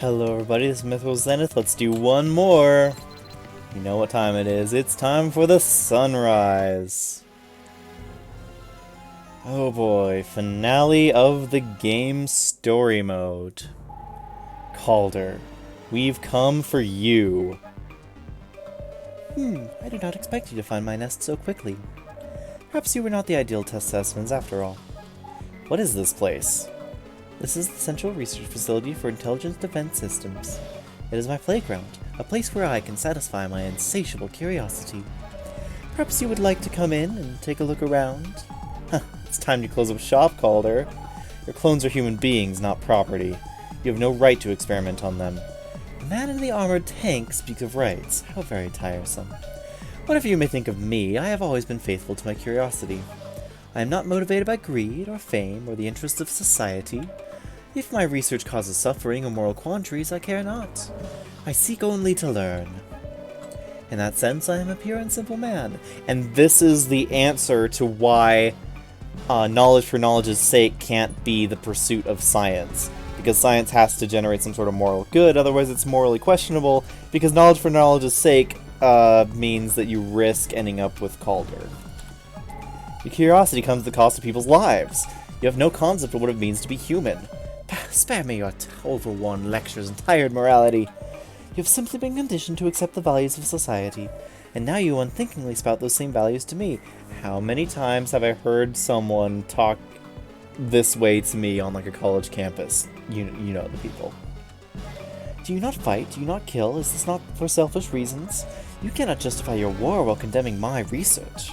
Hello everybody, this is Mythical Zenith. Let's do one more. You know what time it is. It's time for the sunrise. Oh boy, finale of the game story mode. Calder, we've come for you. I did not expect you to find my nest so quickly. Perhaps you were not the ideal test specimens after all. What is this place? This is the Central Research Facility for Intelligence Defense Systems. It is my playground, a place where I can satisfy my insatiable curiosity. Perhaps you would like to come in and take a look around? It's time to close up shop, Calder. Your clones are human beings, not property. You have no right to experiment on them. The man in the armored tank speaks of rights. How very tiresome. Whatever you may think of me, I have always been faithful to my curiosity. I am not motivated by greed, or fame, or the interests of society. If my research causes suffering or moral quandaries, I care not. I seek only to learn. In that sense, I am a pure and simple man. And this is the answer to why knowledge for knowledge's sake can't be the pursuit of science. Because science has to generate some sort of moral good, otherwise it's morally questionable, because knowledge for knowledge's sake means that you risk ending up with Calder. Your curiosity comes at the cost of people's lives. You have no concept of what it means to be human. Spare me your overworn lectures and tired morality. You have simply been conditioned to accept the values of society, and now you unthinkingly spout those same values to me. How many times have I heard someone talk this way to me on like a college campus? You know the people. Do you not fight? Do you not kill? Is this not for selfish reasons? You cannot justify your war while condemning my research.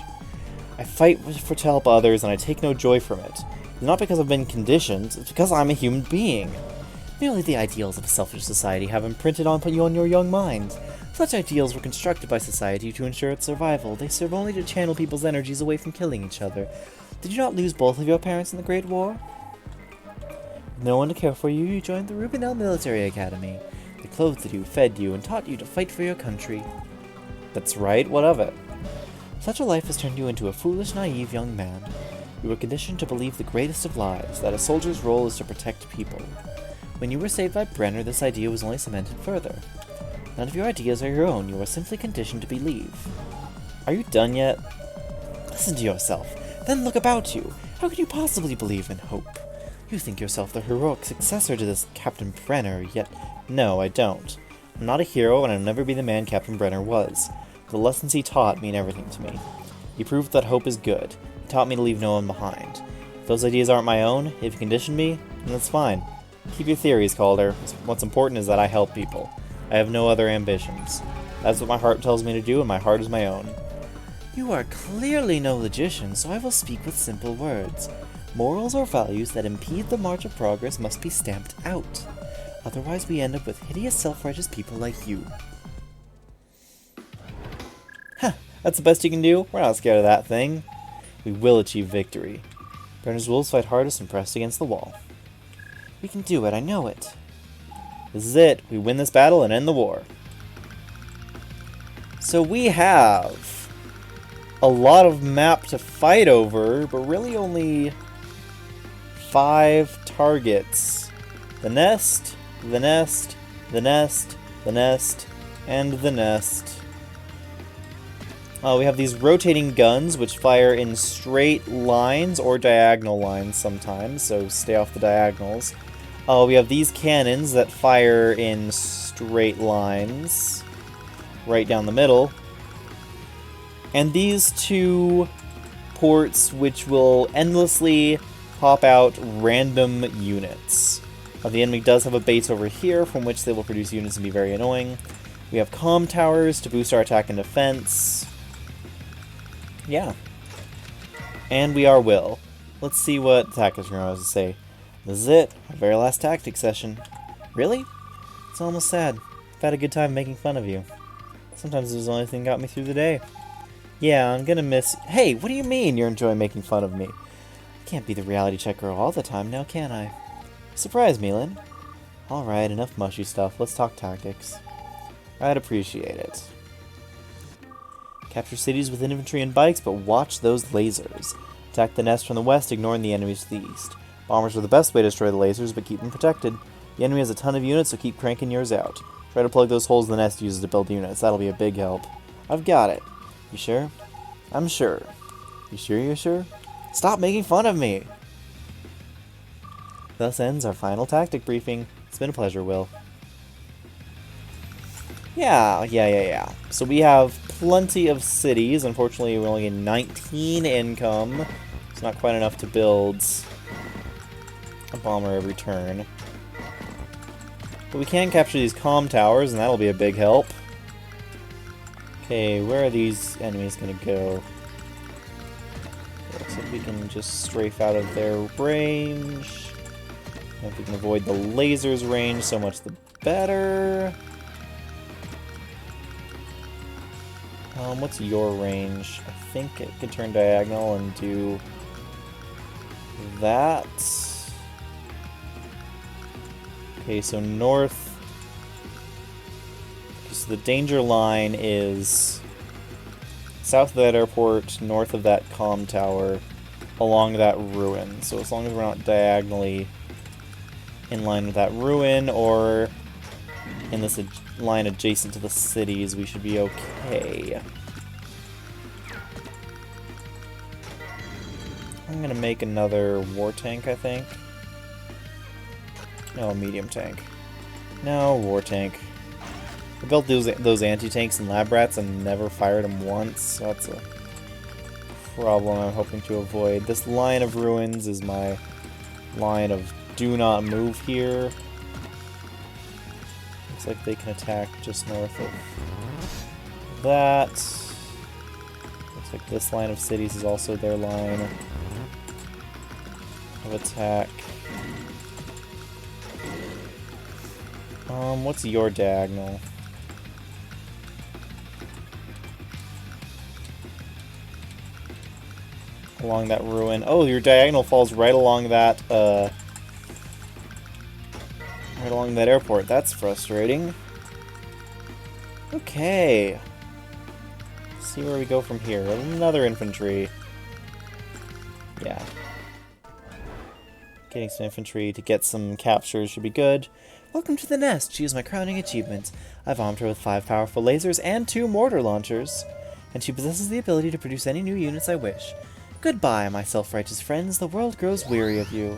I fight to help others, and I take no joy from it. It's not because I've been conditioned, it's because I'm a human being. Merely the ideals of a selfish society have imprinted on your young mind. Such ideals were constructed by society to ensure its survival. They serve only to channel people's energies away from killing each other. Did you not lose both of your parents in the Great War? With no one to care for you, you joined the Rubinell Military Academy. They clothed you, fed you, and taught you to fight for your country. That's right, what of it? Such a life has turned you into a foolish, naive young man. You were conditioned to believe the greatest of lies, that a soldier's role is to protect people. When you were saved by Brenner, this idea was only cemented further. None of your ideas are your own, you are simply conditioned to believe. Are you done yet? Listen to yourself, then look about you. How could you possibly believe in hope? You think yourself the heroic successor to this Captain Brenner, yet no, I don't. I'm not a hero, and I'll never be the man Captain Brenner was. The lessons he taught mean everything to me. He proved that hope is good. He taught me to leave no one behind. If those ideas aren't my own, if you conditioned me, then that's fine. Keep your theories, Calder. What's important is that I help people. I have no other ambitions. That's what my heart tells me to do, and my heart is my own. You are clearly no logician, so I will speak with simple words. Morals or values that impede the march of progress must be stamped out. Otherwise we end up with hideous self-righteous people like you. That's the best you can do? We're not scared of that thing. We will achieve victory. Brenner's wolves fight hardest and pressed against the wall. We can do it, I know it. This is it. We win this battle and end the war. So we have a lot of map to fight over, but really only 5 targets. The nest, the nest, the nest, the nest, and the nest. We have these rotating guns, which fire in straight lines or diagonal lines sometimes, so stay off the diagonals. We have these cannons that fire in straight lines, right down the middle. And these 2 ports, which will endlessly pop out random units. The enemy does have a base over here, from which they will produce units and be very annoying. We have comm towers to boost our attack and defense. Yeah. And we are Will. Let's see what tactics we're going to say. This is it. Our very last tactic session. Really? It's almost sad. I've had a good time making fun of you. Sometimes it was the only thing that got me through the day. Yeah, I'm gonna miss... Hey, what do you mean you're enjoying making fun of me? I can't be the reality check girl all the time now, can I? Surprise me, Lynn. Alright, enough mushy stuff. Let's talk tactics. I'd appreciate it. Capture cities with infantry and bikes, but watch those lasers. Attack the nest from the west, ignoring the enemies to the east. Bombers are the best way to destroy the lasers, but keep them protected. The enemy has a ton of units, so keep cranking yours out. Try to plug those holes the nest uses to build units. That'll be a big help. I've got it. You sure? I'm sure. You sure you're sure? Stop making fun of me! Thus ends our final tactic briefing. It's been a pleasure, Will. Yeah. So we have plenty of cities. Unfortunately, we're only getting 19 income. It's not quite enough to build a bomber every turn. But we can capture these comm towers, and that'll be a big help. Okay, where are these enemies going to go? Looks like we can just strafe out of their range. If we can avoid the lasers range, so much the better. What's your range? I think it could turn diagonal and do that. Okay, so north. So the danger line is south of that airport, north of that comm tower, along that ruin. So as long as we're not diagonally in line with that ruin or in this line adjacent to the cities, we should be okay. I'm gonna make another war tank, I think. No, medium tank. No, war tank. I built those anti-tanks and lab rats and never fired them once, so that's a problem I'm hoping to avoid. This line of ruins is my line of do not move here. Looks like they can attack just north of that. Looks like this line of cities is also their line of attack. What's your diagonal? Along that ruin. Oh, your diagonal falls right along that, right along that airport. That's frustrating. Okay. Let's see where we go from here. Another infantry. Yeah. Getting some infantry to get some captures should be good. Welcome to the nest. She is my crowning achievement. I've armed her with 5 powerful lasers and 2 mortar launchers. And she possesses the ability to produce any new units I wish. Goodbye, my self-righteous friends. The world grows weary of you.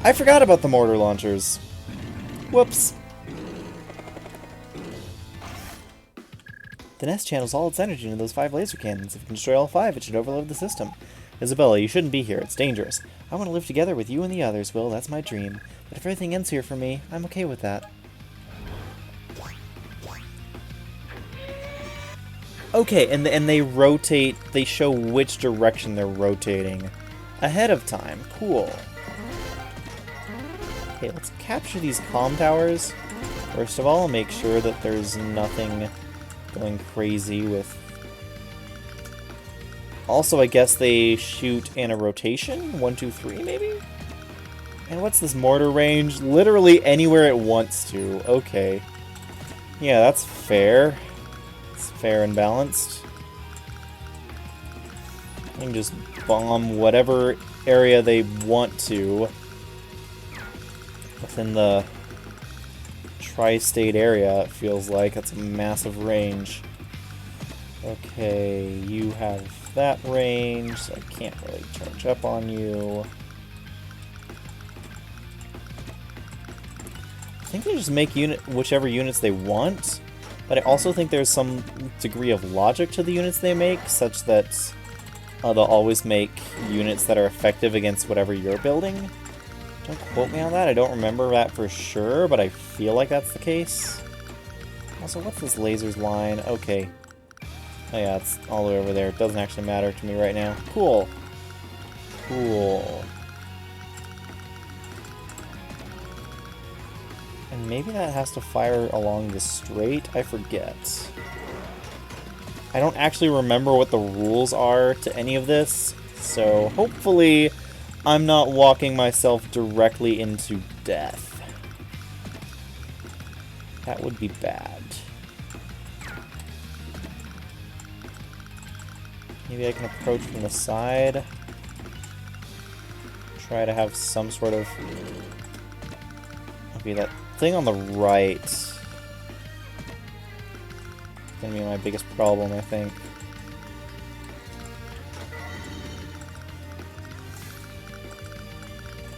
I forgot about the mortar launchers. Whoops. The nest channels all its energy into those 5 laser cannons. If it can destroy all 5, it should overload the system. Isabella, you shouldn't be here. It's dangerous. I want to live together with you and the others, Will. That's my dream. But if everything ends here for me, I'm okay with that. Okay, and they rotate, they show which direction they're rotating ahead of time. Cool. Okay, let's capture these comm towers. First of all, make sure that there's nothing going crazy with... Also, I guess they shoot in a rotation? 1, 2, 3, maybe? And what's this mortar range? Literally anywhere it wants to. Okay. Yeah, that's fair. It's fair and balanced. You can just bomb whatever area they want to within the tri-state area, it feels like. That's a massive range. Okay, you have that range, so I can't really charge up on you. I think they just make whichever units they want, but I also think there's some degree of logic to the units they make, such that they'll always make units that are effective against whatever you're building. Don't quote me on that, I don't remember that for sure, but I feel like that's the case. Also, what's this lasers line? Okay. Oh yeah, it's all the way over there. It doesn't actually matter to me right now. Cool. Cool. And maybe that has to fire along the straight? I forget. I don't actually remember what the rules are to any of this, so hopefully I'm not walking myself directly into death. That would be bad. Maybe I can approach from the side. try to have some sort of... Okay, that thing on the right is gonna be my biggest problem, I think.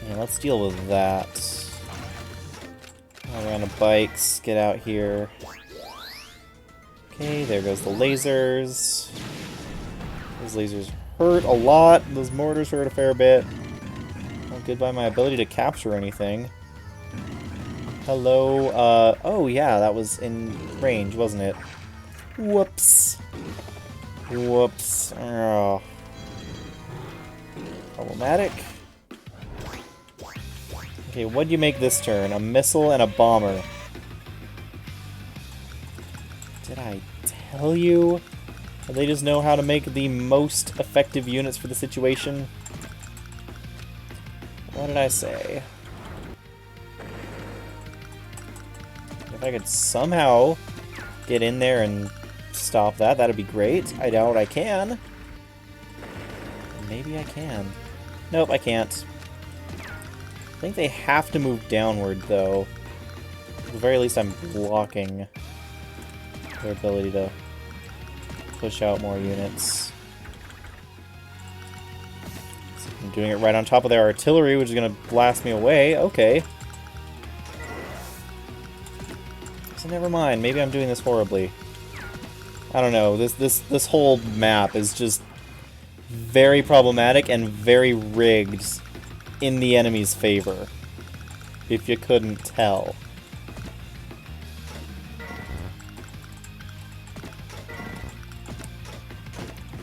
Yeah, let's deal with that. All around the bikes, get out here. Okay, there goes the lasers. Those lasers hurt a lot. Those mortars hurt a fair bit. Oh, goodbye my ability to capture anything. Hello, oh yeah, that was in range, wasn't it? Whoops. Whoops. Oh. Problematic. Okay, what'd you make this turn? A missile and a bomber. Did I tell you? They just know how to make the most effective units for the situation. What did I say? If I could somehow get in there and stop that, that'd be great. I doubt I can. Maybe I can. Nope, I can't. I think they have to move downward, though. At the very least, I'm blocking their ability to push out more units. So I'm doing it right on top of their artillery, which is going to blast me away. Okay. So never mind. Maybe I'm doing this horribly. I don't know. This whole map is just very problematic and very rigged in the enemy's favor, if you couldn't tell.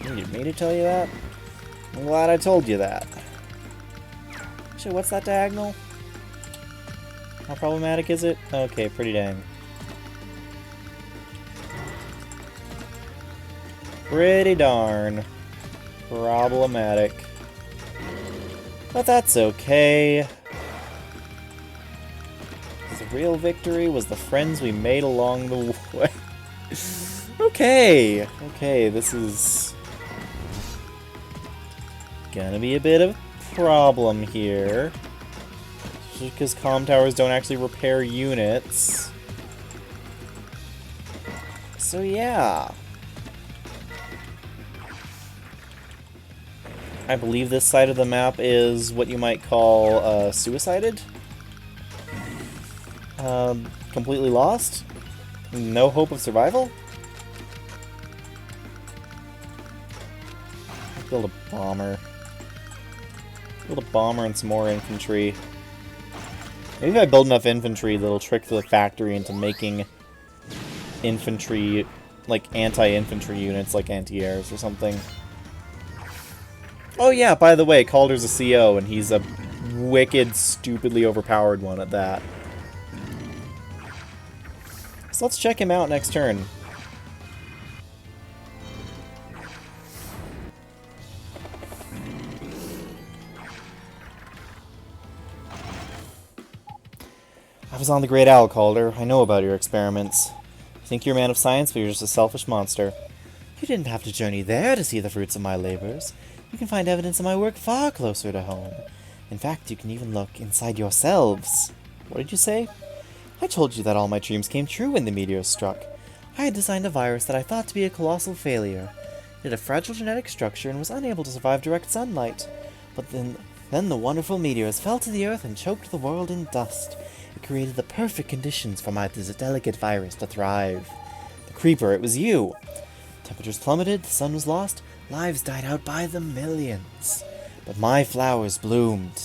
You need me to tell you that? I'm glad I told you that. Actually, what's that diagonal? How problematic is it? Okay, pretty dang. Pretty darn problematic. But that's okay. The real victory was the friends we made along the way. Okay. Okay, this is gonna be a bit of a problem here. Just because comm towers don't actually repair units. So yeah. I believe this side of the map is what you might call suicided. Completely lost. No hope of survival. Build a bomber. Build a bomber and some more infantry. Maybe if I build enough infantry, that'll trick the factory into making infantry, like anti-infantry units, like anti-airs or something. Oh yeah, by the way, Calder's a CO, and he's a wicked, stupidly overpowered one at that. So let's check him out next turn. I was on the Great Owl, Calder. I know about your experiments. You think you're a man of science, but you're just a selfish monster. You didn't have to journey there to see the fruits of my labors. You can find evidence of my work far closer to home. In fact, you can even look inside yourselves. What did you say? I told you that all my dreams came true when the meteor struck. I had designed a virus that I thought to be a colossal failure. It had a fragile genetic structure and was unable to survive direct sunlight. But then the wonderful meteors fell to the earth and choked the world in dust. It created the perfect conditions for my delicate virus to thrive. The Creeper, it was you! Temperatures plummeted, the sun was lost, lives died out by the millions. But my flowers bloomed.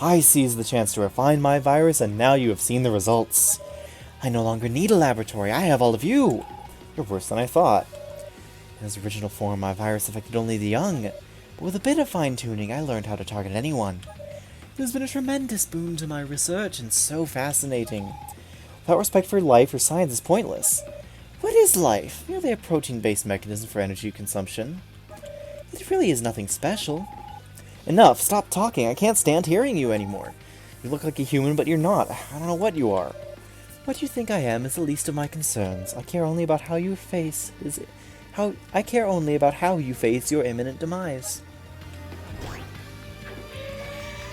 I seized the chance to refine my virus, and now you have seen the results. I no longer need a laboratory, I have all of you! You're worse than I thought. In its original form, my virus affected only the young, but with a bit of fine-tuning, I learned how to target anyone. It has been a tremendous boon to my research, and so fascinating. Without respect for life or science is pointless. What is life? Merely a protein-based mechanism for energy consumption. It really is nothing special. Enough! Stop talking! I can't stand hearing you anymore. You look like a human, but you're not. I don't know what you are. What you think I am is the least of my concerns. I care only about how you face your imminent demise.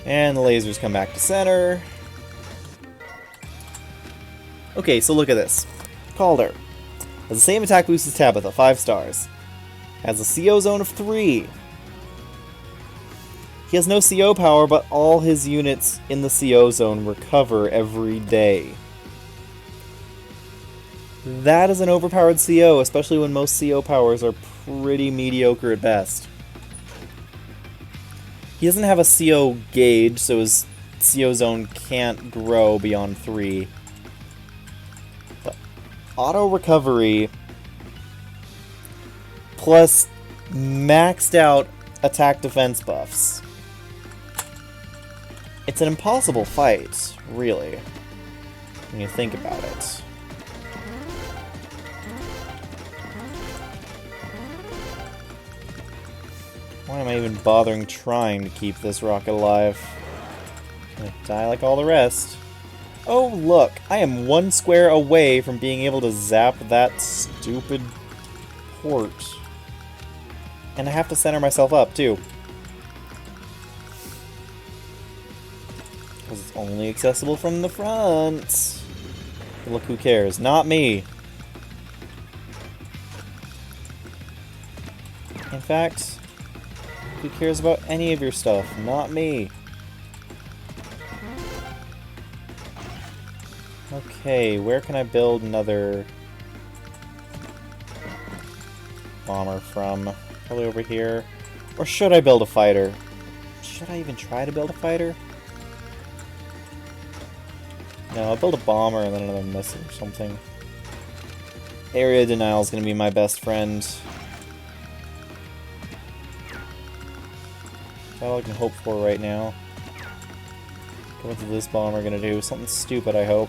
And the lasers come back to center. Okay, so look at this. Calder has the same attack boost as Tabitha, 5 stars. Has a CO zone of 3. He has no CO power, but all his units in the CO zone recover every day. That is an overpowered CO, especially when most CO powers are pretty mediocre at best. He doesn't have a CO gauge, so his CO zone can't grow beyond 3. But auto recovery plus maxed out attack defense buffs. It's an impossible fight, really, when you think about it. Why am I even bothering trying to keep this rocket alive? I'm gonna die like all the rest. Oh look, I am 1 square away from being able to zap that stupid port. And I have to center myself up, too. Because it's only accessible from the front. But look, who cares? Not me. In fact, who cares about any of your stuff? Not me. Okay, where can I build another bomber from? Probably over here. Or should I build a fighter? Should I even try to build a fighter? No, I'll build a bomber and then another missile or something. Area denial is going to be my best friend. That's all I can hope for right now. What's this bomber going to do? Something stupid, I hope.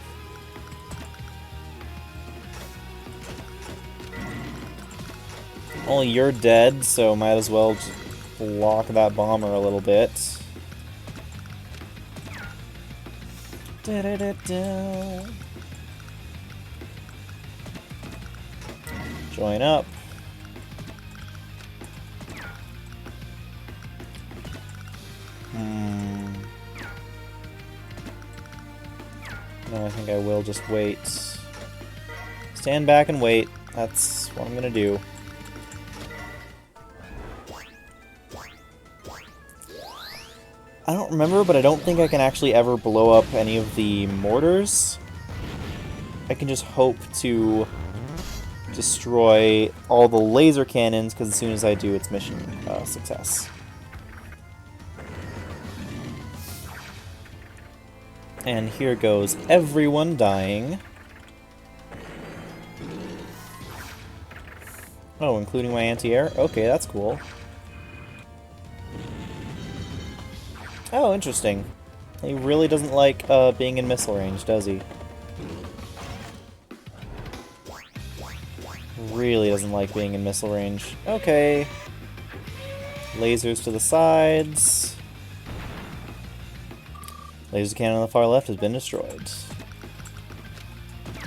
Only you're dead, so might as well just block that bomber a little bit. Da-da-da-da. Join up. No, I think I will just wait. Stand back and wait. That's what I'm gonna do. I don't remember, but I don't think I can actually ever blow up any of the mortars. I can just hope to destroy all the laser cannons, because as soon as I do, it's mission success. And here goes everyone dying. Oh, including my anti-air? Okay, that's cool. Oh, interesting. He really doesn't like being in missile range, does he? Really doesn't like being in missile range. Okay. Lasers to the sides. Laser cannon on the far left has been destroyed.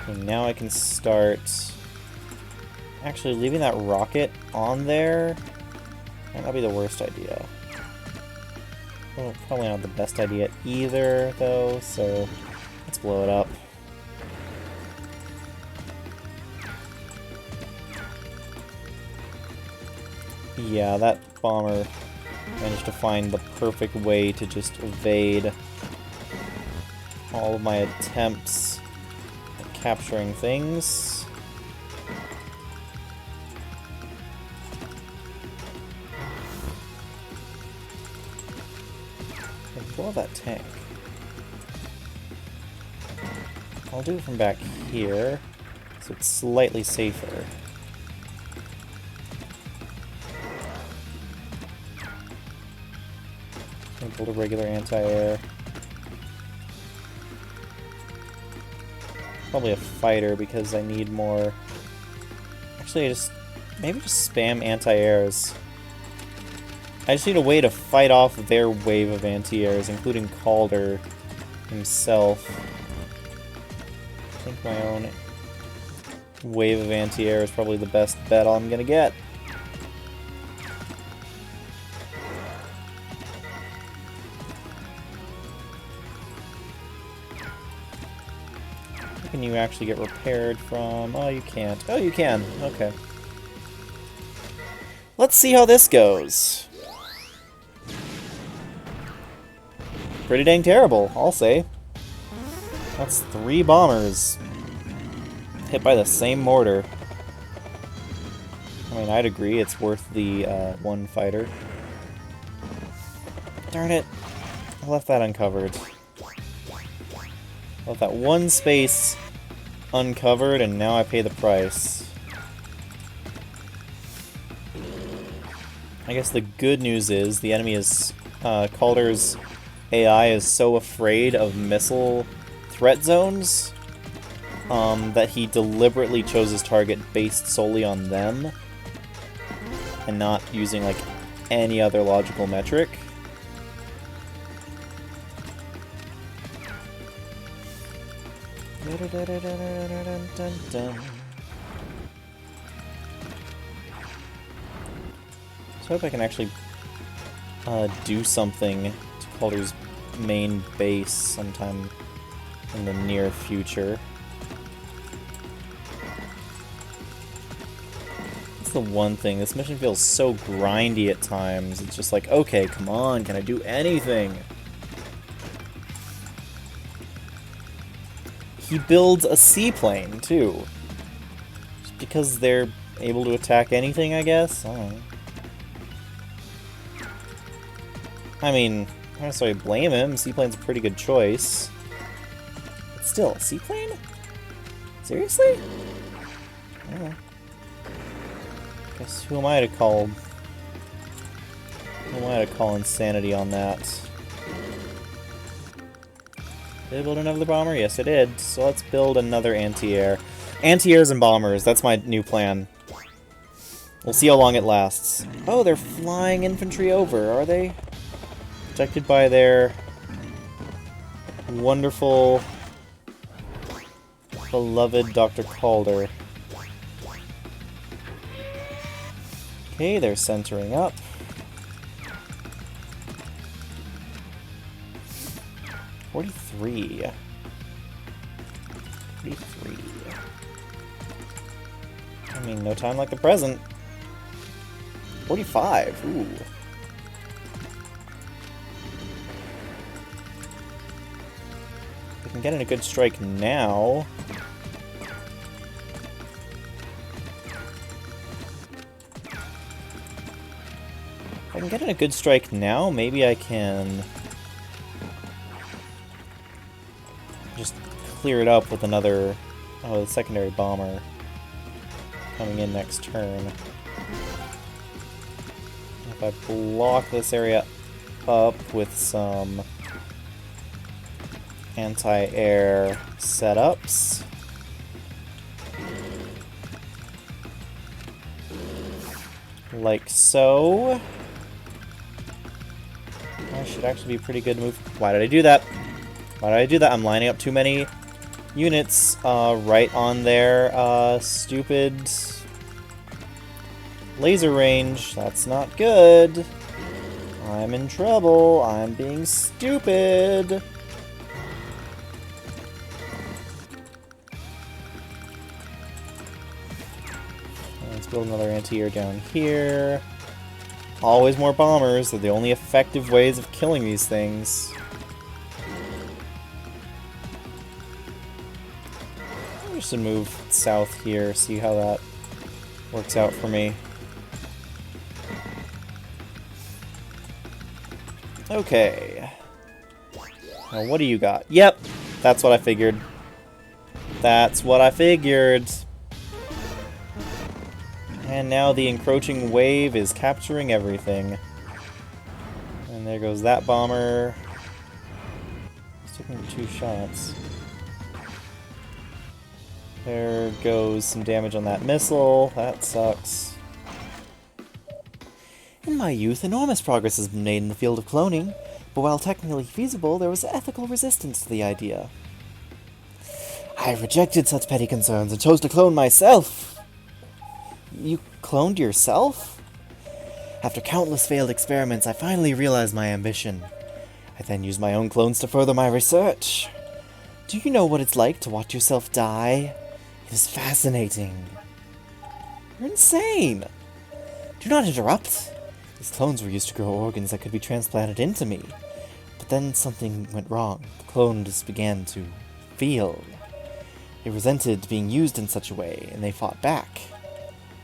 And now I can start... Actually, leaving that rocket on there might not be the worst idea. Well, probably not the best idea either, though, so let's blow it up. Yeah, that bomber managed to find the perfect way to just evade all of my attempts at capturing things. Blow that tank. I'll do it from back here, so it's slightly safer. I'll build a regular anti-air. Probably a fighter because I need more. Actually, maybe just spam anti-airs. I just need a way to fight off their wave of anti-airs, including Calder himself. I think my own wave of anti-air is probably the best bet I'm gonna get. Can you actually get repaired from... Oh, you can't. Oh, you can. Okay. Let's see how this goes. Pretty dang terrible, I'll say. That's 3 bombers hit by the same mortar. I mean, I'd agree it's worth the 1 fighter. Darn it. I left that uncovered. Left that 1 space uncovered, and now I pay the price. I guess the good news is the enemy is... Calder's AI is so afraid of missile threat zones that he deliberately chose his target based solely on them and not using, like, any other logical metric. So I hope I can actually do something to Calder's main base sometime in the near future. That's the one thing. This mission feels so grindy at times. It's just like, okay, come on, can I do anything? He builds a seaplane, too. Just because they're able to attack anything, I guess? I don't know. I mean, I don't necessarily blame him. Seaplane's a pretty good choice. But still, a seaplane? Seriously? I don't know. Guess who am I to call... Who am I to call insanity on that? Did I build another bomber? Yes, I did. So let's build another anti-air. Anti-airs and bombers. That's my new plan. We'll see how long it lasts. Oh, they're flying infantry over, are they? Protected by their wonderful, beloved Dr. Calder. Okay, they're centering up. '43. 43. I mean, no time like the present. 45. Ooh. We can get in a good strike now. If I can get in a good strike now, maybe I can just clear it up with another... Oh, the secondary bomber coming in next turn. If I block this area up with some anti-air setups. Like so. That should actually be a pretty good move. Why did I do that? Why did I do that? I'm lining up too many units right on their stupid laser range. That's not good. I'm in trouble. I'm being stupid. Let's build another anti-air down here. Always more bombers. They're the only effective ways of killing these things. I'm just gonna move south here, see how that works out for me. Okay. Now what do you got? Yep, that's what I figured. That's what I figured. And now the encroaching wave is capturing everything. And there goes that bomber. It's taking 2 shots. There goes some damage on that missile. That sucks. In my youth, enormous progress has been made in the field of cloning, but while technically feasible, there was ethical resistance to the idea. I rejected such petty concerns and chose to clone myself. You cloned yourself? After countless failed experiments, I finally realized my ambition. I then used my own clones to further my research. Do you know what it's like to watch yourself die? It is fascinating. You're insane! Do not interrupt! These clones were used to grow organs that could be transplanted into me. But then something went wrong. The clone just began to feel. They resented being used in such a way, and they fought back.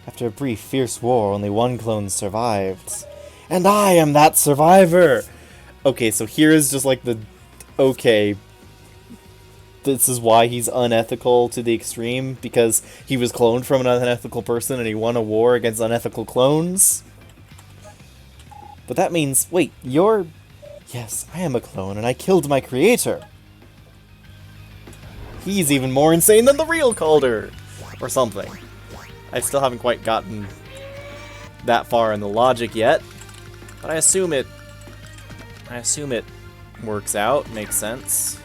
After a brief, fierce war, only one clone survived. And I am that survivor! Okay, so here is just like the... Okay. This is why he's unethical to the extreme, because he was cloned from an unethical person and he won a war against unethical clones? But that means... Wait, you're... Yes, I am a clone, and I killed my creator! He's even more insane than the real Calder! Or something. I still haven't quite gotten that far in the logic yet, but I assume it works out, makes sense.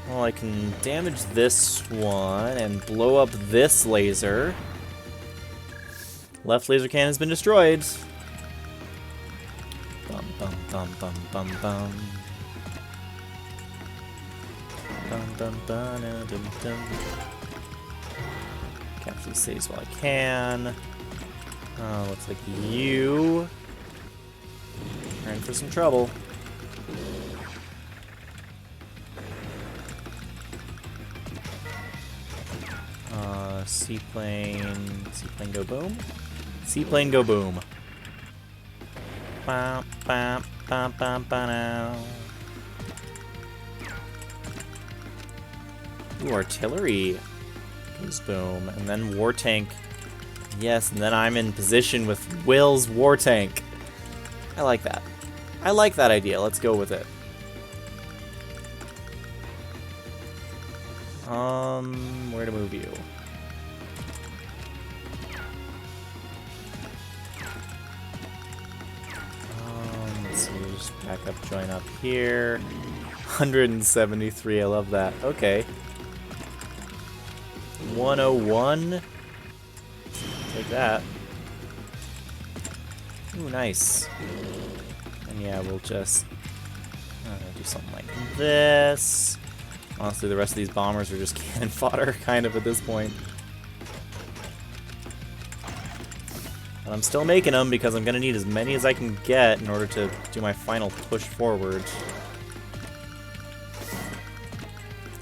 Well, I can damage this one and blow up this laser. Left laser cannon has been destroyed. Bum bum bum bum bum bum. Bum bum bum dum dum. Capture the saves while I can. Looks like you are in for some trouble. Seaplane go boom. Seaplane go boom. Bam bam bam bam bam. Ooh, artillery goes boom, and then war tank. Yes, and then I'm in position with Will's war tank. I like that. I like that idea. Let's go with it. Where to move you? Let's see, just back up, join up here. 173, I love that. Okay. 101. Take that. Ooh, nice. And yeah, we'll just do something like this. Honestly, the rest of these bombers are just cannon fodder, kind of, at this point. But I'm still making them because I'm going to need as many as I can get in order to do my final push forward.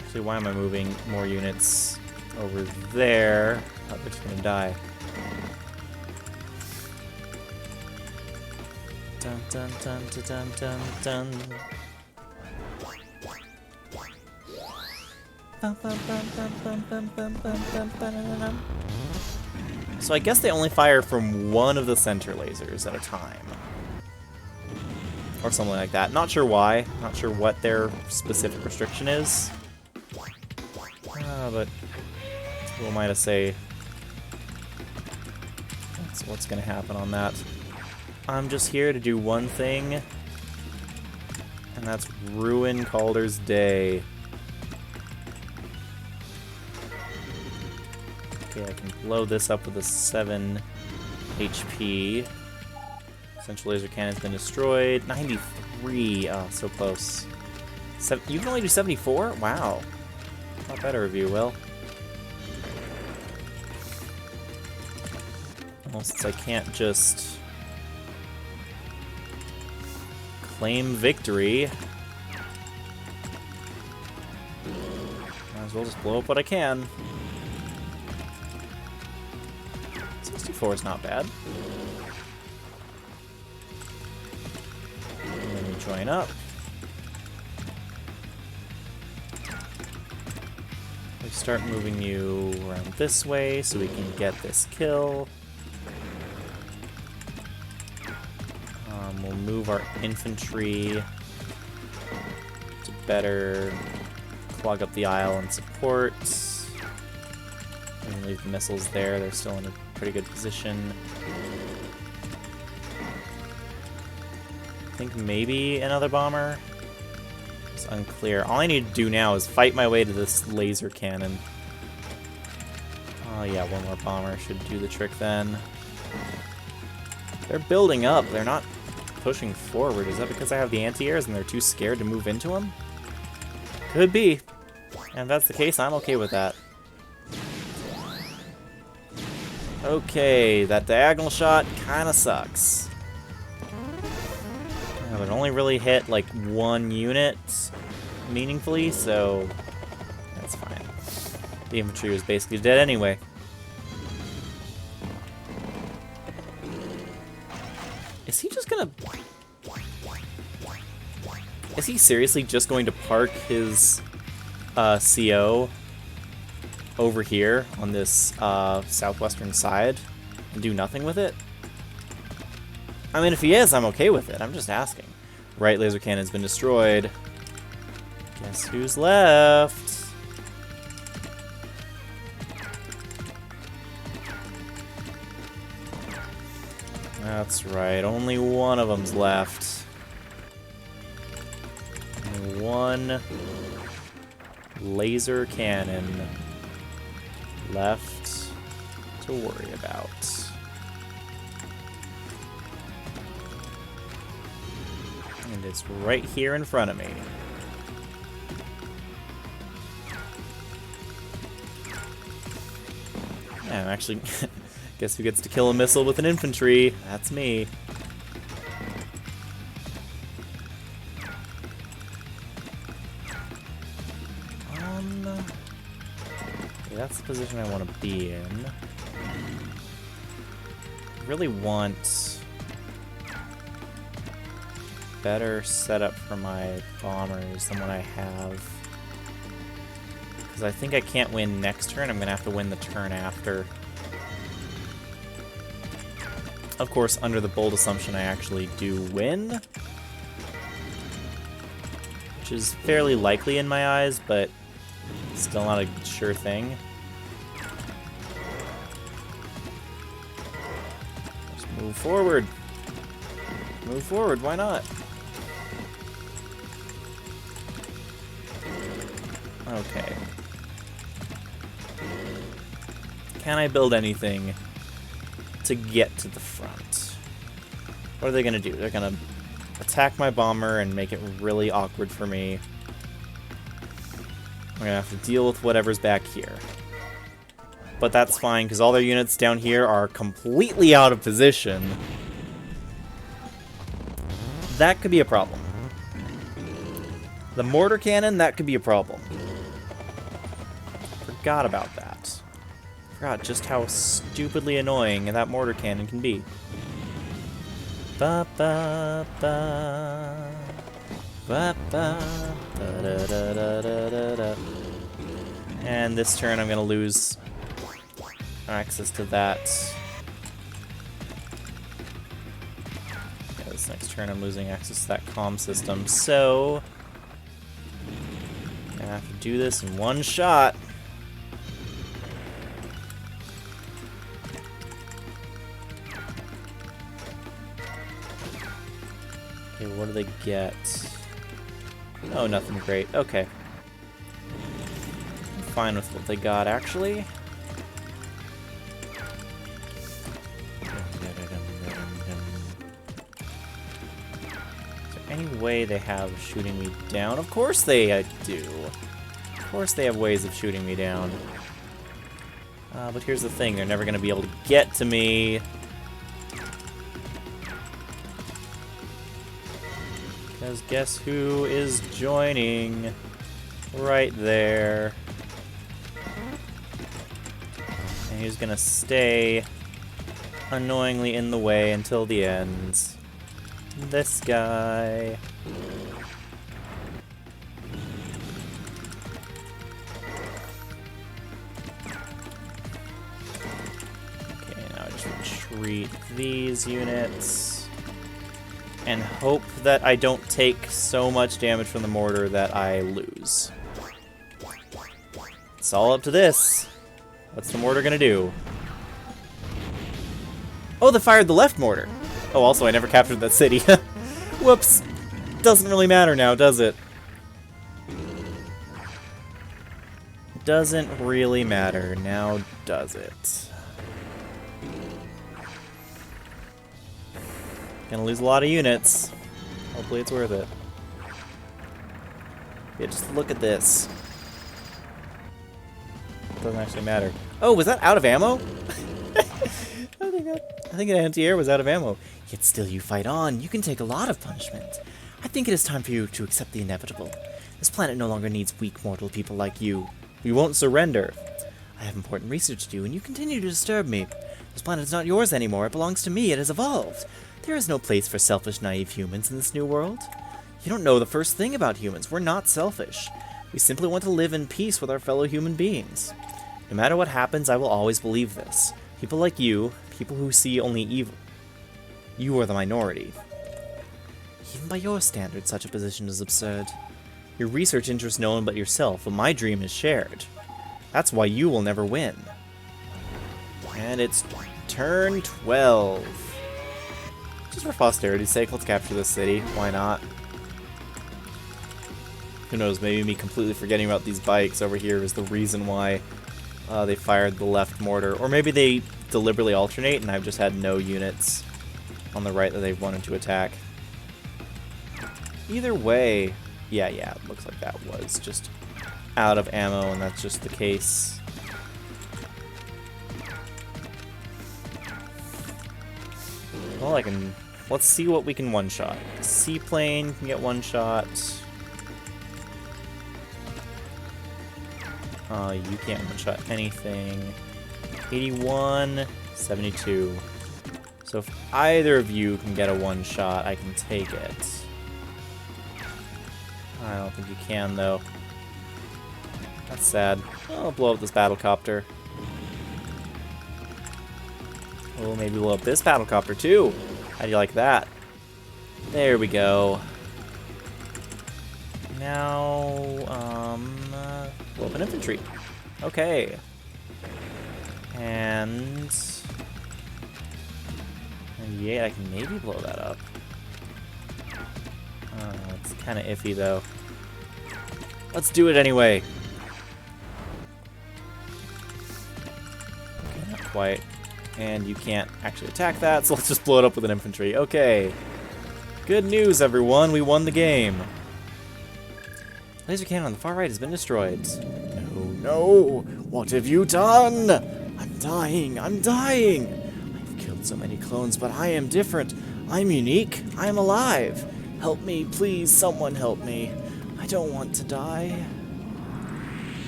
Actually, why am I moving more units over there? Oh, they're just going to die. Dun dun dun dun dun dun. So I guess they only fire from one of the center lasers at a time. Or something like that. Not sure why. Not sure what their specific restriction is. But who am I to say that's what's going to happen on that? I'm just here to do one thing, and that's ruin Calder's day. Okay, I can blow this up with a 7 HP. Central laser cannon's been destroyed. 93. Oh, so close. You can only do 74? Wow. Not better of you, Will. Well, since I can't just claim victory, might as well just blow up what I can. 64 is not bad. And then you join up. We start moving you around this way so we can get this kill. We'll move our infantry to better clog up the aisle and support. And leave the missiles there, they're still in a pretty good position. I think maybe another bomber. It's unclear. All I need to do now is fight my way to this laser cannon. Oh yeah, one more bomber should do the trick then. They're building up, they're not pushing forward. Is that because I have the anti-airs and they're too scared to move into them? Could be. And if that's the case, I'm okay with that. Okay, that diagonal shot kind of sucks. Yeah, but it only really hit like one unit meaningfully, so that's fine. The infantry was basically dead anyway. Is he just gonna... Is he seriously just going to park his CO over here on this southwestern side and do nothing with it? I mean, if he is, I'm okay with it. I'm just asking. Right laser cannon's been destroyed. Guess who's left? That's right, only one of them's left. Only one laser cannon left to worry about. And it's right here in front of me. Yeah, I'm actually... Guess who gets to kill a missile with an infantry? That's me. That's the position I want to be in. I really want better setup for my bombers than what I have. Because I think I can't win next turn, I'm going to have to win the turn after. Of course, under the bold assumption I actually do win. Which is fairly likely in my eyes, but still not a sure thing. Just move forward. Move forward, why not? Okay. Can I build anything to get to the front? What are they gonna do? They're gonna attack my bomber and make it really awkward for me. I'm gonna have to deal with whatever's back here. But that's fine, because all their units down here are completely out of position. That could be a problem. The mortar cannon, that could be a problem. Forgot about that. Forgot just how stupidly annoying that mortar cannon can be. Ba ba ba. Ba ba. Da da da da da da. And this turn I'm gonna lose access to that. Yeah, this next turn I'm losing access to that comm system, so I'm gonna have to do this in one shot. Okay, what do they get? Oh, nothing great. Okay. I'm fine with what they got, actually. Is there any way they have of shooting me down? Of course they do. Of course they have ways of shooting me down. But here's the thing, they're never going to be able to get to me. Because guess who is joining? Right there. And he's gonna stay annoyingly in the way until the end. This guy. Okay, now I just retreat these units. And hope that I don't take so much damage from the mortar that I lose. It's all up to this. What's the mortar gonna do? Oh, they fired the left mortar. Oh, also, I never captured that city. Whoops. Doesn't really matter now, does it? Doesn't really matter now, does it? Gonna lose a lot of units. Hopefully it's worth it. Yeah, just look at this. Doesn't actually matter. Oh, was that out of ammo? I think an anti-air was out of ammo. Yet still you fight on. You can take a lot of punishment. I think it is time for you to accept the inevitable. This planet no longer needs weak mortal people like you. We won't surrender. I have important research to do, and you continue to disturb me. This planet is not yours anymore. It belongs to me. It has evolved. There is no place for selfish, naive humans in this new world. You don't know the first thing about humans. We're not selfish. We simply want to live in peace with our fellow human beings. No matter what happens, I will always believe this. People like you, people who see only evil, you are the minority. Even by your standards, such a position is absurd. Your research interests no one but yourself, but my dream is shared. That's why you will never win. And it's turn 12. Just for posterity's sake, let's capture this city. Why not? Who knows, maybe me completely forgetting about these bikes over here is the reason why they fired the left mortar. Or maybe they deliberately alternate and I've just had no units on the right that they wanted to attack. Either way, yeah, it looks like that was just out of ammo, and that's just the case. Well, let's see what we can one-shot. Seaplane can get one-shot. You can't one-shot anything. 81, 72. So if either of you can get a one-shot, I can take it. I don't think you can, though. That's sad. I'll blow up this battlecopter. Oh, maybe blow up this battlecopter, too. How do you like that? There we go. Now, blow up an infantry. Okay. And yeah, I can maybe blow that up. It's kind of iffy, though. Let's do it anyway. Okay, not quite. And you can't actually attack that, so let's just blow it up with an infantry. Okay. Good news, everyone. We won the game. Laser cannon on the far right has been destroyed. No. What have you done? I'm dying. I've killed so many clones, but I am different. I'm unique. I'm alive. Help me, please. Someone help me. I don't want to die.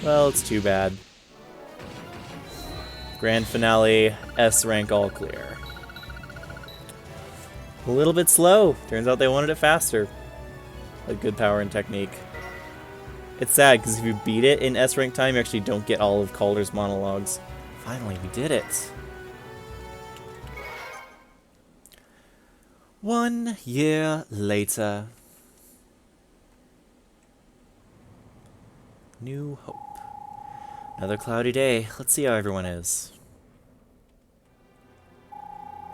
Well, it's too bad. Grand finale, S rank all clear. A little bit slow. Turns out they wanted it faster. Like good power and technique. It's sad, because if you beat it in S rank time, you actually don't get all of Calder's monologues. Finally, we did it. 1 year later. New hope. Another cloudy day. Let's see how everyone is.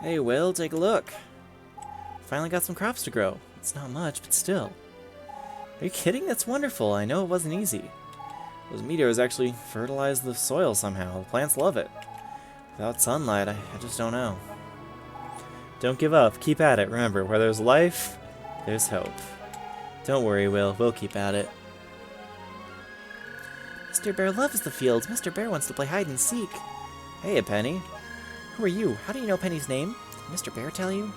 Hey, Will, take a look. Finally got some crops to grow. It's not much, but still. Are you kidding? That's wonderful. I know it wasn't easy. Those meteors actually fertilize the soil somehow. The plants love it. Without sunlight, I just don't know. Don't give up. Keep at it. Remember, where there's life, there's hope. Don't worry, Will. We'll keep at it. Mr. Bear loves the fields. Mr. Bear wants to play hide and seek. Hey, Penny. Who are you? How do you know Penny's name? Did Mr. Bear tell you?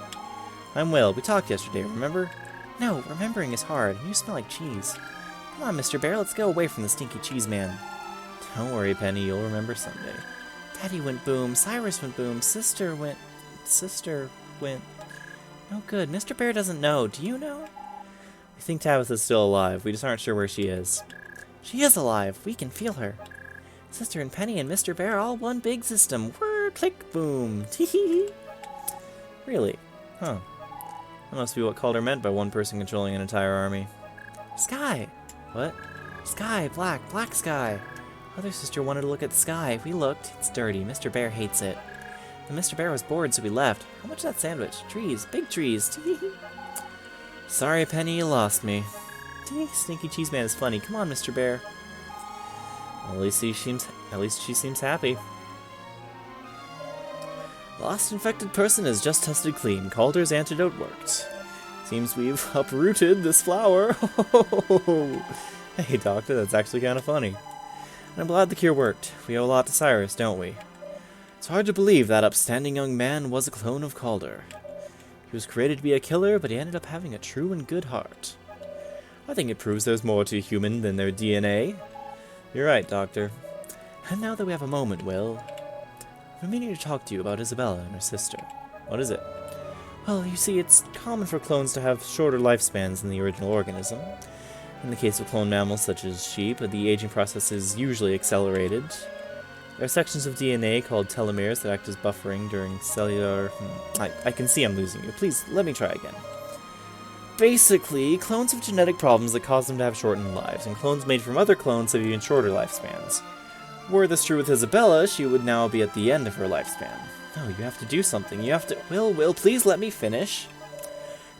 I'm Will. We talked yesterday, remember? No, remembering is hard. You smell like cheese. Come on, Mr. Bear. Let's go away from the stinky cheese man. Don't worry, Penny. You'll remember someday. Daddy went boom. Cyrus went boom. Sister went... No good. Mr. Bear doesn't know. Do you know? We think Tabitha's still alive. We just aren't sure where she is. She is alive. We can feel her. Sister and Penny and Mr. Bear all one big system. Whir, click, boom. Tee-hee. Really? Huh. That must be what Calder meant by one person controlling an entire army. Sky! What? Sky, black sky. Other sister wanted to look at the sky. We looked. It's dirty. Mr. Bear hates it. And Mr. Bear was bored, so we left. How much is that sandwich? Trees. Big trees. Tee-hee. Sorry, Penny, you lost me. Stinky Cheese Man is funny. Come on, Mr. Bear. Well, at least she seems happy. Lost infected person is just tested clean. Calder's antidote worked. Seems we've uprooted this flower. Hey, Doctor, that's actually kind of funny. And I'm glad the cure worked. We owe a lot to Cyrus, don't we? It's hard to believe that upstanding young man was a clone of Calder. He was created to be a killer, but he ended up having a true and good heart. I think it proves there's more to a human than their DNA. You're right, Doctor. And now that we have a moment, Will, I'm meaning to talk to you about Isabella and her sister. What is it? Well, you see, it's common for clones to have shorter lifespans than the original organism. In the case of clone mammals such as sheep, the aging process is usually accelerated. There are sections of DNA called telomeres that act as buffering during cellular... I can see I'm losing you. Please, let me try again. Basically, clones have genetic problems that cause them to have shortened lives, and clones made from other clones have even shorter lifespans. Were this true with Isabella, she would now be at the end of her lifespan. No, you have to do something. You have to... Will, please let me finish.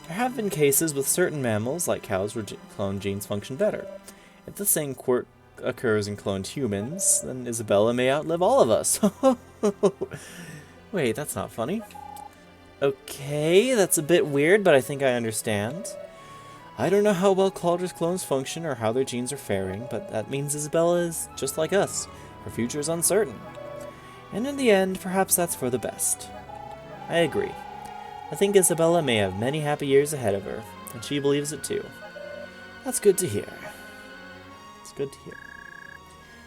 There have been cases with certain mammals, like cows, where clone genes function better. If the same quirk occurs in cloned humans, then Isabella may outlive all of us. Wait, that's not funny. Okay, that's a bit weird, but I think I understand. I don't know how well Calder's clones function or how their genes are faring, but that means Isabella is just like us. Her future is uncertain. And in the end, perhaps that's for the best. I agree. I think Isabella may have many happy years ahead of her, and she believes it too. That's good to hear. It's good to hear.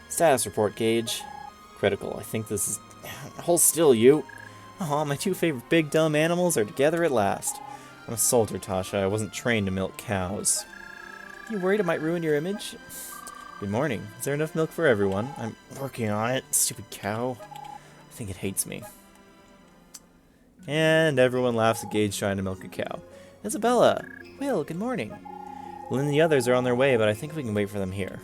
Status report, Gage. Critical. I think this is... Hold still, you. Aw, my two favorite big dumb animals are together at last. I'm a soldier, Tasha. I wasn't trained to milk cows. You worried it might ruin your image? Good morning. Is there enough milk for everyone? I'm working on it. Stupid cow. I think it hates me. And everyone laughs at Gage trying to milk a cow. Isabella! Will, good morning. Lynn and the others are on their way, but I think we can wait for them here.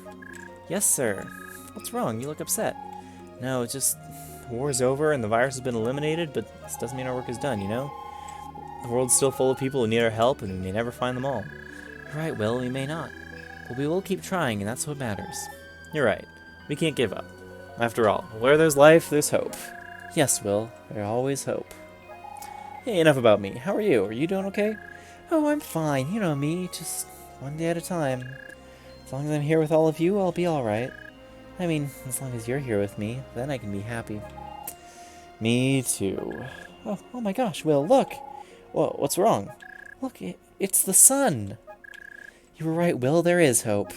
Yes, sir. What's wrong? You look upset. No, it's just... The war's over and the virus has been eliminated, but this doesn't mean our work is done, you know? The world's still full of people who need our help, and we may never find them all. You're right, Will, we may not. But we will keep trying, and that's what matters. You're right. We can't give up. After all, where there's life, there's hope. Yes, Will. There's always hope. Hey, enough about me. How are you? Are you doing okay? Oh, I'm fine. You know me. Just one day at a time. As long as I'm here with all of you, I'll be alright. I mean, as long as you're here with me, then I can be happy. Me too. Oh my gosh, Will, look! Whoa, what's wrong? Look, it's the sun! You were right, Will, there is hope.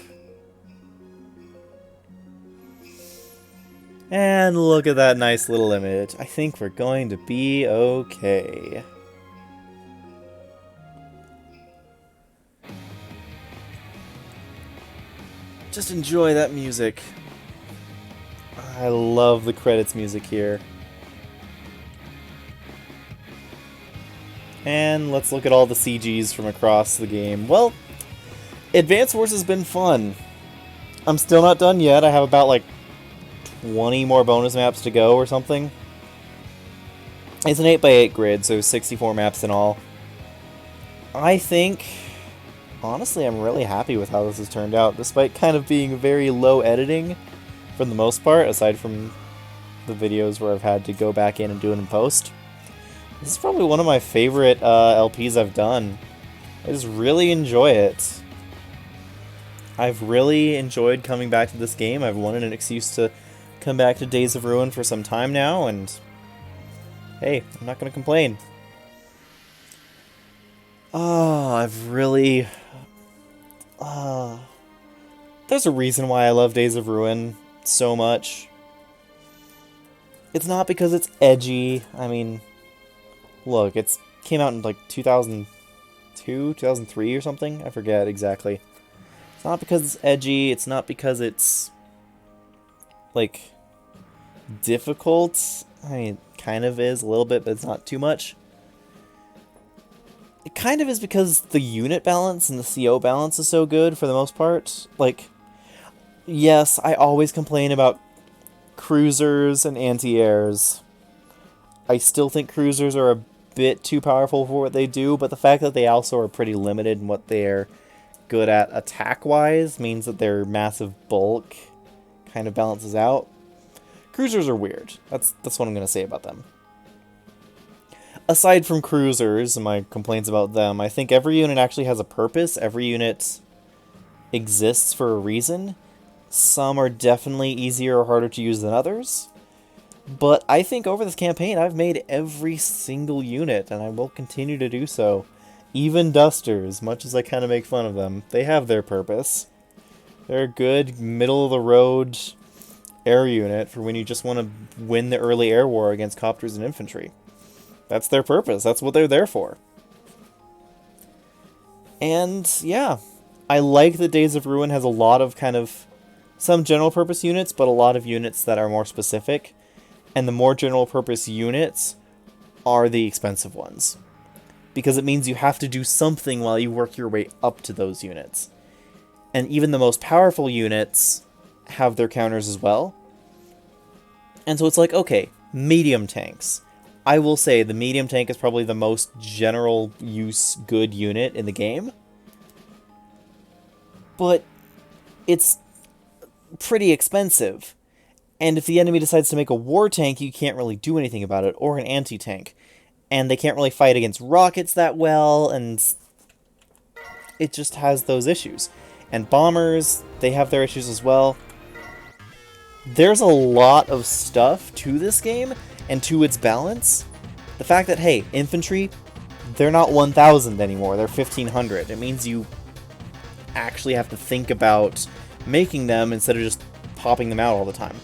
And look at that nice little image. I think we're going to be okay. Just enjoy that music. I love the credits music here. And let's look at all the CGs from across the game. Well, Advance Wars has been fun. I'm still not done yet. I have about like 20 more bonus maps to go or something. It's an 8x8 grid, so 64 maps in all. I think, honestly, I'm really happy with how this has turned out, despite kind of being very low editing for the most part, aside from the videos where I've had to go back in and do it in post. This is probably one of my favorite LPs I've done. I just really enjoy it. I've really enjoyed coming back to this game. I've wanted an excuse to come back to Days of Ruin for some time now, and hey, I'm not going to complain. Oh, I've really... There's a reason why I love Days of Ruin so much. It's not because it's edgy. I mean, look, it came out in like 2002, 2003 or something? I forget exactly. It's not because it's edgy. It's not because it's like difficult. I mean, it kind of is a little bit, but it's not too much. It kind of is because the unit balance and the CO balance is so good for the most part. Like, yes, I always complain about cruisers and anti-airs. I still think cruisers are a bit too powerful for what they do, but the fact that they also are pretty limited in what they're good at attack-wise means that their massive bulk kind of balances out. Cruisers are weird. That's what I'm going to say about them. Aside from cruisers and my complaints about them, I think every unit actually has a purpose. Every unit exists for a reason. Some are definitely easier or harder to use than others. But I think over this campaign, I've made every single unit, and I will continue to do so. Even Dusters, much as I kind of make fun of them, they have their purpose. They're a good, middle-of-the-road air unit for when you just want to win the early air war against copters and infantry. That's their purpose. That's what they're there for. And, yeah, I like that Days of Ruin has a lot of kind of some general-purpose units, but a lot of units that are more specific. And the more general-purpose units are the expensive ones. Because it means you have to do something while you work your way up to those units. And even the most powerful units have their counters as well. And so it's like, okay, medium tanks. I will say the medium tank is probably the most general use good unit in the game. But it's pretty expensive. And if the enemy decides to make a war tank, you can't really do anything about it, or an anti-tank. And they can't really fight against rockets that well, and it just has those issues. And bombers, they have their issues as well. There's a lot of stuff to this game, and to its balance. The fact that, hey, infantry, they're not 1,000 anymore, they're 1,500. It means you actually have to think about making them instead of just popping them out all the time.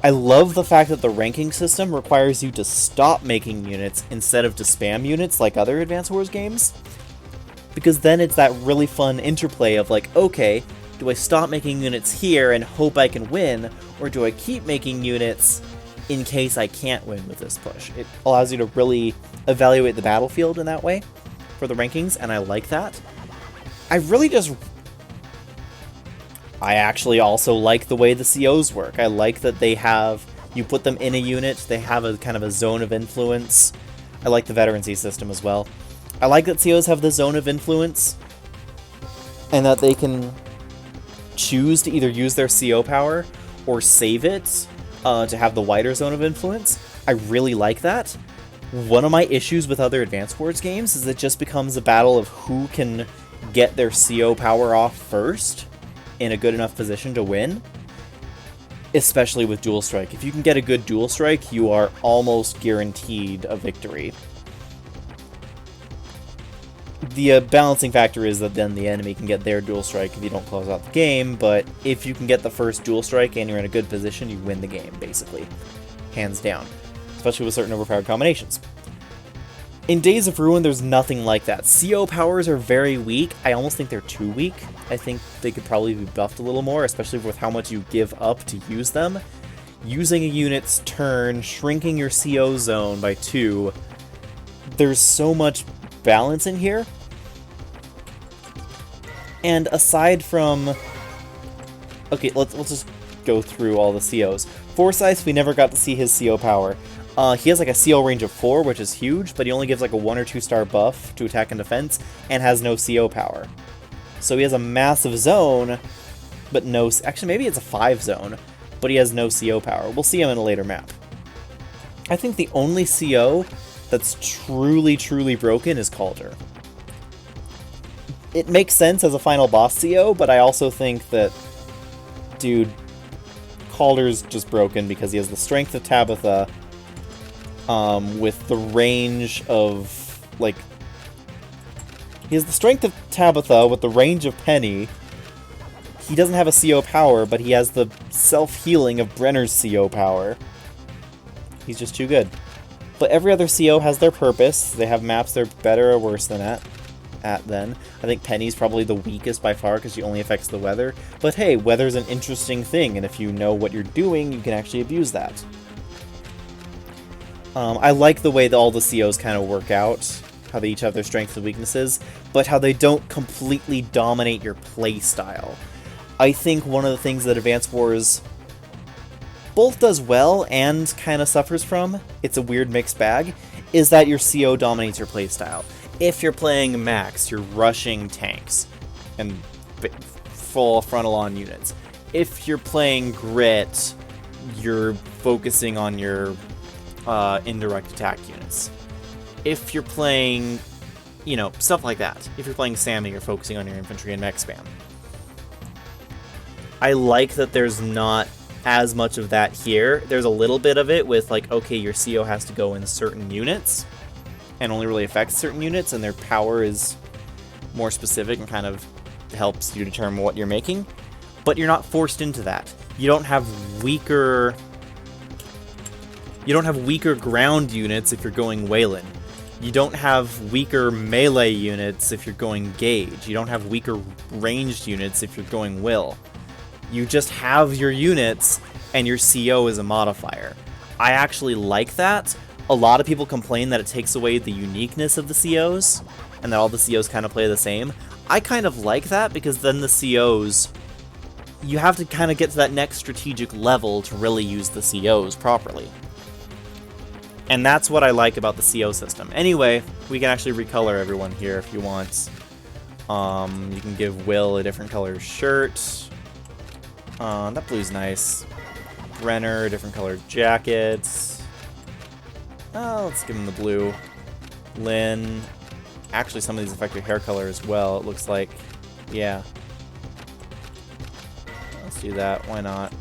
I love the fact that the ranking system requires you to stop making units instead of to spam units like other Advance Wars games. Because then it's that really fun interplay of like, okay, do I stop making units here and hope I can win, or do I keep making units in case I can't win with this push? It allows you to really evaluate the battlefield in that way for the rankings, and I like that. I actually also like the way the COs work. I like that they have, you put them in a unit, they have a kind of a zone of influence. I like the veterancy system as well. I like that COs have the zone of influence, and that they can choose to either use their CO power or save it to have the wider zone of influence. I really like that. One of my issues with other Advance Wars games is it just becomes a battle of who can get their CO power off first in a good enough position to win, especially with Dual Strike. If you can get a good Dual Strike, you are almost guaranteed a victory. The balancing factor is that then the enemy can get their Dual Strike if you don't close out the game, but if you can get the first Dual Strike and you're in a good position, you win the game, basically. Hands down. Especially with certain overpowered combinations. In Days of Ruin, there's nothing like that. CO powers are very weak. I almost think they're too weak. I think they could probably be buffed a little more, especially with how much you give up to use them. Using a unit's turn, shrinking your CO zone by 2. There's so much balance in here. And aside from... Okay, let's just go through all the COs. Forsyth, we never got to see his CO power. He has like a CO range of 4, which is huge, but he only gives like a 1 or 2 star buff to attack and defense, and has no CO power. So he has a massive zone, but no... Actually, maybe it's a 5 zone, but he has no CO power. We'll see him in a later map. I think the only CO that's truly, truly broken is Calder. It makes sense as a final boss CO, but I also think that, dude, Calder's just broken because he has the strength of Tabitha, with the range of, like... He has the strength of Tabitha with the range of Penny. He doesn't have a CO power, but he has the self-healing of Brenner's CO power. He's just too good. But every other CO has their purpose. They have maps they're better or worse than at then. I think Penny's probably the weakest by far because she only affects the weather. But hey, weather's an interesting thing, and if you know what you're doing, you can actually abuse that. I like the way that all the COs kind of work out, how they each have their strengths and weaknesses, but how they don't completely dominate your play style. I think one of the things that Advance Wars both does well and kind of suffers from, it's a weird mixed bag, is that your CO dominates your playstyle. If you're playing Max, you're rushing tanks and full frontal-on units. If you're playing Grit, you're focusing on your indirect attack units. If you're playing, you know, stuff like that. If you're playing Sammy, you're focusing on your infantry and mech spam. I like that there's not as much of that here. There's a little bit of it with like, okay, your CO has to go in certain units and only really affects certain units, and their power is more specific and kind of helps you determine what you're making. But you're not forced into that. You don't have weaker ground units if you're going Wayland. You don't have weaker melee units if you're going Gage. You don't have weaker ranged units if you're going Will. You just have your units, and your CO is a modifier. I actually like that. A lot of people complain that it takes away the uniqueness of the COs, and that all the COs kind of play the same. I kind of like that, because then the COs, you have to kind of get to that next strategic level to really use the COs properly. And that's what I like about the CO system. Anyway, we can actually recolor everyone here if you want. You can give Will a different color shirt. That blue's nice. Brenner, a different colored jacket. Oh, let's give him the blue. Lynn. Actually, some of these affect your hair color as well, it looks like. Yeah. Let's do that. Why not?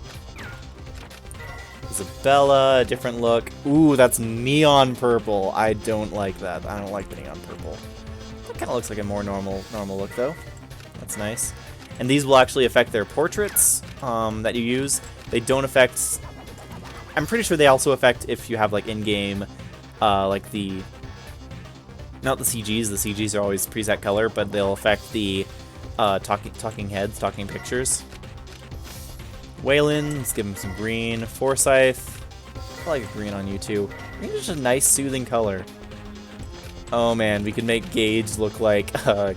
Isabella, a different look. Ooh, that's neon purple. I don't like that. I don't like the neon purple. That kind of looks like a more normal look, though. That's nice. And these will actually affect their portraits that you use. They don't affect... I'm pretty sure they also affect if you have, like, in-game, like the... Not the CGs. The CGs are always preset color, but they'll affect the talking heads, talking pictures. Wayland, let's give him some green. Forsyth, I like green on you too. Green is just a nice, soothing color. Oh man, we could make Gage look like one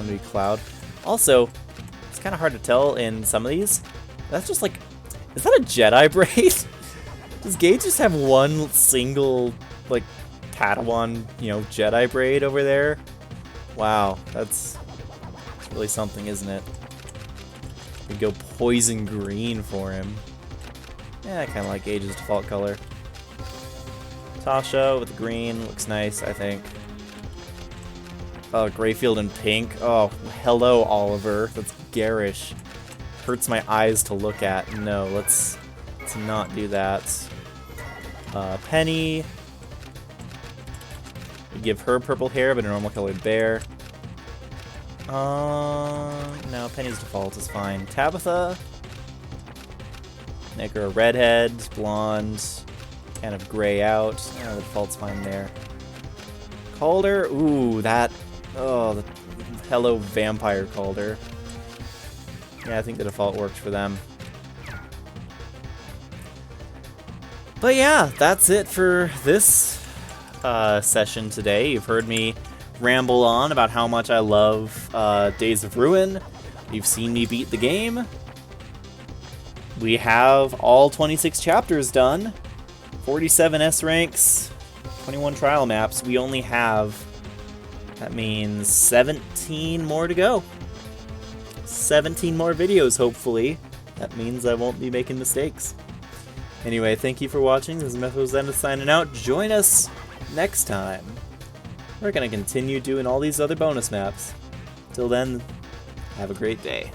to be Cloud. Also, it's kind of hard to tell in some of these. That's just like, is that a Jedi braid? Does Gage just have one single, like, Padawan, you know, Jedi braid over there? Wow, that's really something, isn't it? We go poison green for him. Yeah, I kind of like Gage's default color. Tasha with the green looks nice, I think. Oh, Grayfield in pink. Oh, hello, Oliver. That's garish. Hurts my eyes to look at. No, let's not do that. Penny. We give her purple hair, but a normal colored bear. No, Penny's default is fine. Tabitha. Make her a redhead, blonde, kind of gray out. Yeah, the default's fine there. Calder. Ooh, that. Oh, the hello vampire Calder. Yeah, I think the default works for them. But yeah, that's it for this session today. You've heard me ramble on about how much I love Days of Ruin. You've seen me beat the game. We have all 26 chapters done, 47 S ranks, 21 trial maps. We only have, that means 17 more to go. 17 more videos, hopefully. That means I won't be making mistakes. Anyway, thank you for watching. This is Mythos signing out. Join us next time. We're going to continue doing all these other bonus maps. Till then, have a great day.